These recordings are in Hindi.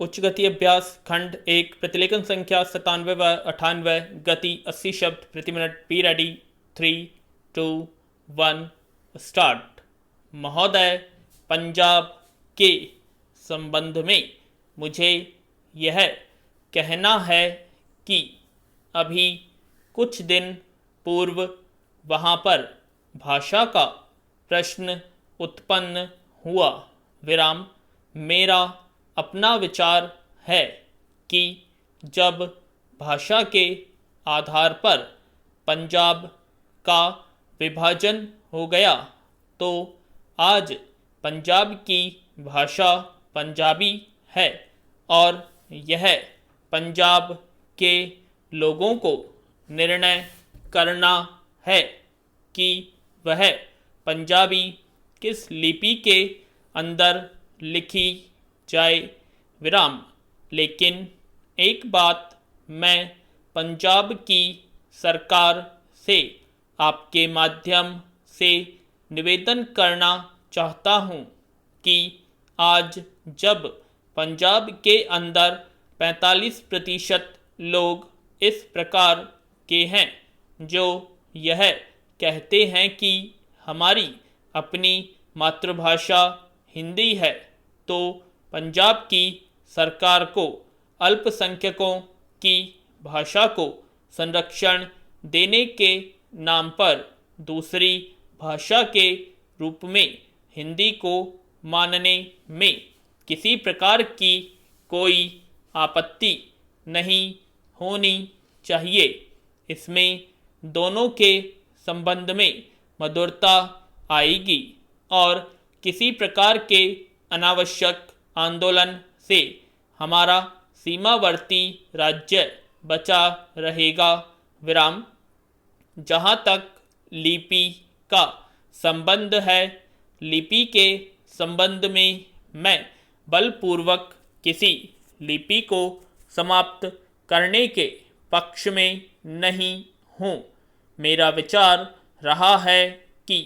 उच्च गति अभ्यास खंड 1 प्रतिलेखन संख्या 97 व 98 गति 80 शब्द प्रति मिनट। Be ready. 3, 2, 1 स्टार्ट। महोदय, पंजाब के संबंध में मुझे यह कहना है कि अभी कुछ दिन पूर्व वहाँ पर भाषा का प्रश्न उत्पन्न हुआ। विराम। मेरा अपना विचार है कि जब भाषा के आधार पर पंजाब का विभाजन हो गया तो आज पंजाब की भाषा पंजाबी है और यह पंजाब के लोगों को निर्णय करना है कि वह पंजाबी किस लिपि के अंदर लिखी जाए। विराम। लेकिन एक बात मैं पंजाब की सरकार से आपके माध्यम से निवेदन करना चाहता हूँ कि आज जब पंजाब के अंदर 45% लोग इस प्रकार के हैं जो यह कहते हैं कि हमारी अपनी मातृभाषा हिंदी है, तो पंजाब की सरकार को अल्पसंख्यकों की भाषा को संरक्षण देने के नाम पर दूसरी भाषा के रूप में हिंदी को मानने में किसी प्रकार की कोई आपत्ति नहीं होनी चाहिए। इसमें दोनों के संबंध में मधुरता आएगी और किसी प्रकार के अनावश्यक आंदोलन से हमारा सीमावर्ती राज्य बचा रहेगा। विराम। जहाँ तक लिपि का संबंध है, लिपि के संबंध में मैं बलपूर्वक किसी लिपि को समाप्त करने के पक्ष में नहीं हूँ। मेरा विचार रहा है कि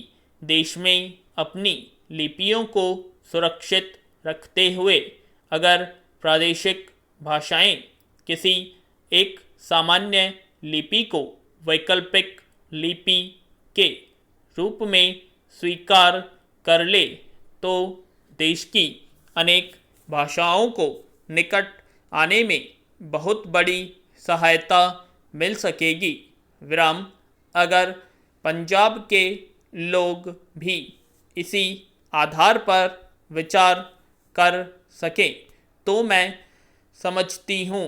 देश में अपनी लिपियों को सुरक्षित रखते हुए अगर प्रादेशिक भाषाएं किसी एक सामान्य लिपि को वैकल्पिक लिपि के रूप में स्वीकार कर ले तो देश की अनेक भाषाओं को निकट आने में बहुत बड़ी सहायता मिल सकेगी। विराम। अगर पंजाब के लोग भी इसी आधार पर विचार कर सकें तो मैं समझती हूँ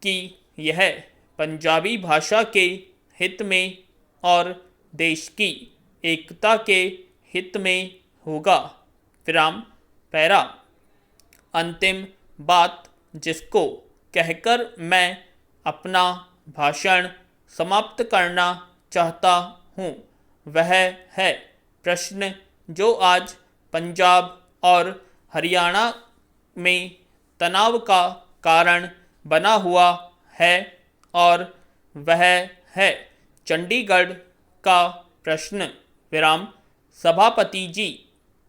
कि यह पंजाबी भाषा के हित में और देश की एकता के हित में होगा। विराम। पैरा। अंतिम बात जिसको कहकर मैं अपना भाषण समाप्त करना चाहता हूँ वह है प्रश्न जो आज पंजाब और हरियाणा में तनाव का कारण बना हुआ है और वह है चंडीगढ़ का प्रश्न। विराम। सभापति जी,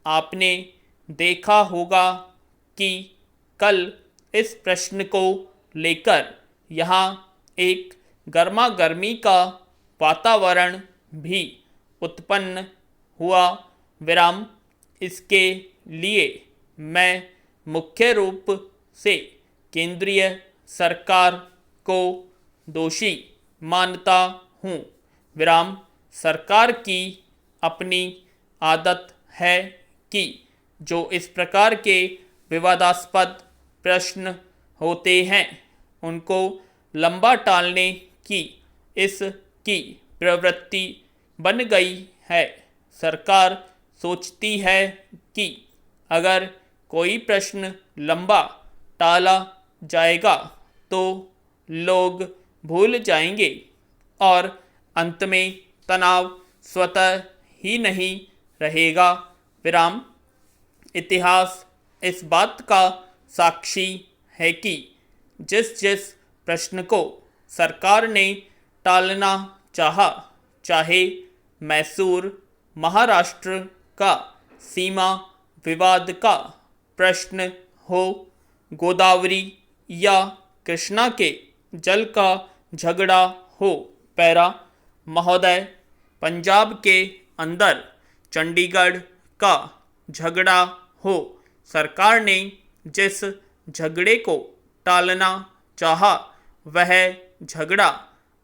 आपने देखा होगा कि कल इस प्रश्न को लेकर यहाँ एक गर्मा गर्मी का वातावरण भी उत्पन्न हुआ। विराम। इसके लिए मैं मुख्य रूप से केंद्रीय सरकार को दोषी मानता हूँ। विराम। सरकार की अपनी आदत है कि जो इस प्रकार के विवादास्पद प्रश्न होते हैं उनको लंबा टालने की इसकी प्रवृत्ति बन गई है। सरकार सोचती है कि अगर कोई प्रश्न लंबा टाला जाएगा तो लोग भूल जाएंगे और अंत में तनाव स्वतः ही नहीं रहेगा। विराम। इतिहास इस बात का साक्षी है कि जिस जिस प्रश्न को सरकार ने टालना चाहा, चाहे मैसूर महाराष्ट्र का सीमा विवाद का प्रश्न हो गोदावरी या कृष्णा के जल का झगड़ा हो। पैरा महोदय, पंजाब के अंदर चंडीगढ़ का झगड़ा हो। सरकार ने जिस झगड़े को टालना चाहा वह झगड़ा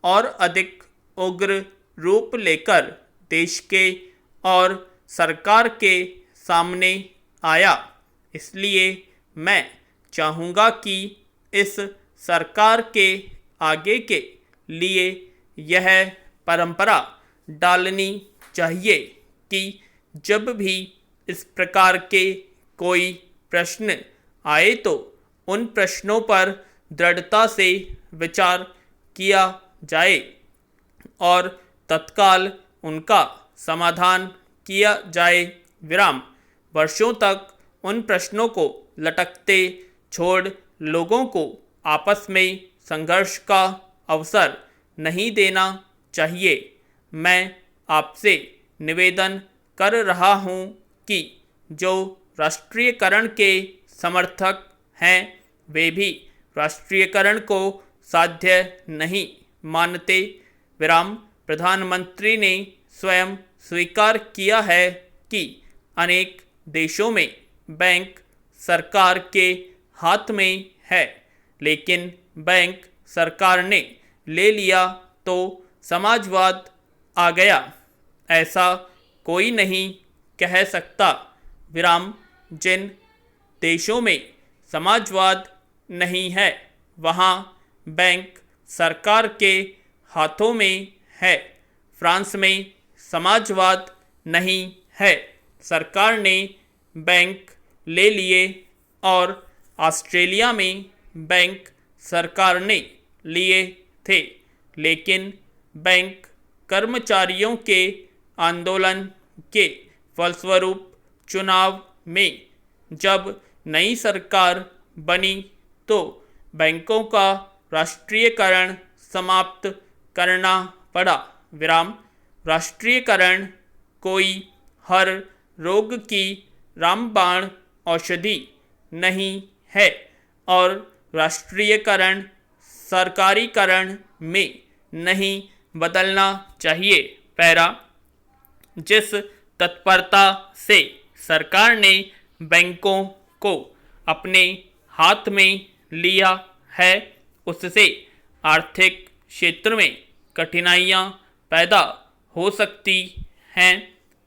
और अधिक उग्र रूप लेकर देश के और सरकार के सामने आया। इसलिए मैं चाहूँगा कि इस सरकार के आगे के लिए यह परंपरा डालनी चाहिए कि जब भी इस प्रकार के कोई प्रश्न आए तो उन प्रश्नों पर दृढ़ता से विचार किया जाए और तत्काल उनका समाधान किया जाए। विराम। वर्षों तक उन प्रश्नों को लटकते छोड़ लोगों को आपस में संघर्ष का अवसर नहीं देना चाहिए। मैं आपसे निवेदन कर रहा हूं कि जो राष्ट्रीयकरण के समर्थक हैं वे भी राष्ट्रीयकरण को साध्य नहीं मानते। विराम। प्रधानमंत्री ने स्वयं स्वीकार किया है कि अनेक देशों में बैंक सरकार के हाथ में है, लेकिन बैंक सरकार ने ले लिया तो समाजवाद आ गया। ऐसा कोई नहीं कह सकता। विराम। जिन देशों में समाजवाद नहीं है वहाँ बैंक सरकार के हाथों में है। फ्रांस में समाजवाद नहीं है, सरकार ने बैंक ले लिए, और ऑस्ट्रेलिया में बैंक सरकार ने लिए थे, लेकिन बैंक कर्मचारियों के आंदोलन के फलस्वरूप चुनाव में जब नई सरकार बनी तो बैंकों का राष्ट्रीयकरण समाप्त करना पड़ा। विराम। राष्ट्रीयकरण कोई हर रोग की रामबाण औषधि नहीं है और राष्ट्रीयकरण सरकारीकरण में नहीं बदलना चाहिए। पैरा। जिस तत्परता से सरकार ने बैंकों को अपने हाथ में लिया है उससे आर्थिक क्षेत्र में कठिनाइयाँ पैदा हो सकती हैं।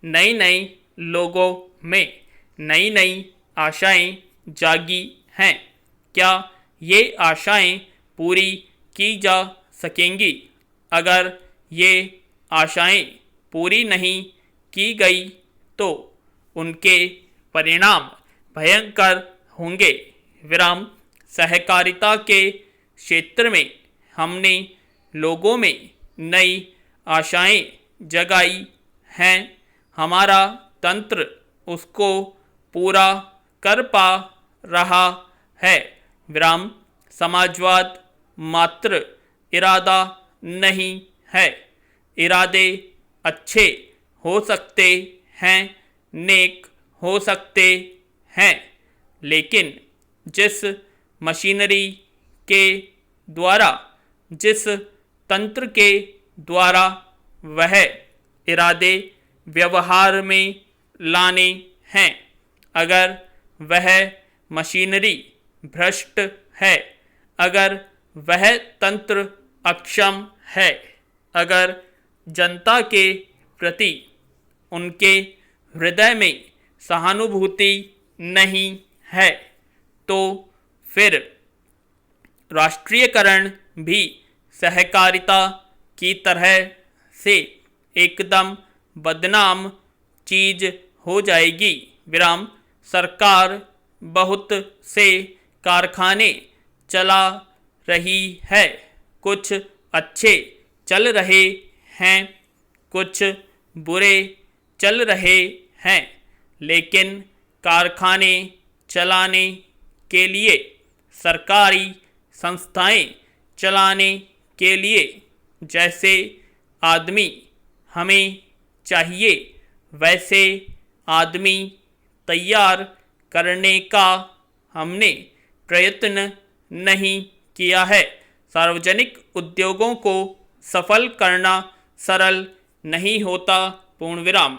नई नई लोगों में नई नई आशाएं जागी हैं। क्या ये आशाएं पूरी की जा सकेंगी? अगर ये आशाएं पूरी नहीं की गई तो उनके परिणाम भयंकर होंगे। विराम। सहकारिता के क्षेत्र में हमने लोगों में नई आशाएं जगाई हैं। हमारा तंत्र उसको पूरा कर पा रहा है। विराम। समाजवाद मात्र इरादा नहीं है। इरादे अच्छे हो सकते हैं, नेक हो सकते हैं, लेकिन जिस मशीनरी के द्वारा, जिस तंत्र के द्वारा वह इरादे व्यवहार में लाने हैं, अगर वह मशीनरी भ्रष्ट है, अगर वह तंत्र अक्षम है, अगर जनता के प्रति उनके हृदय में सहानुभूति नहीं है, तो फिर राष्ट्रीयकरण भी सहकारिता की तरह से एकदम बदनाम चीज हो जाएगी। विराम। सरकार बहुत से कारखाने चला रही है, कुछ अच्छे चल रहे हैं, कुछ बुरे चल रहे हैं, लेकिन कारखाने चलाने के लिए, सरकारी संस्थाएं चलाने के लिए जैसे आदमी हमें चाहिए वैसे आदमी तैयार करने का हमने प्रयत्न नहीं किया है। सार्वजनिक उद्योगों को सफल करना सरल नहीं होता। पूर्ण विराम।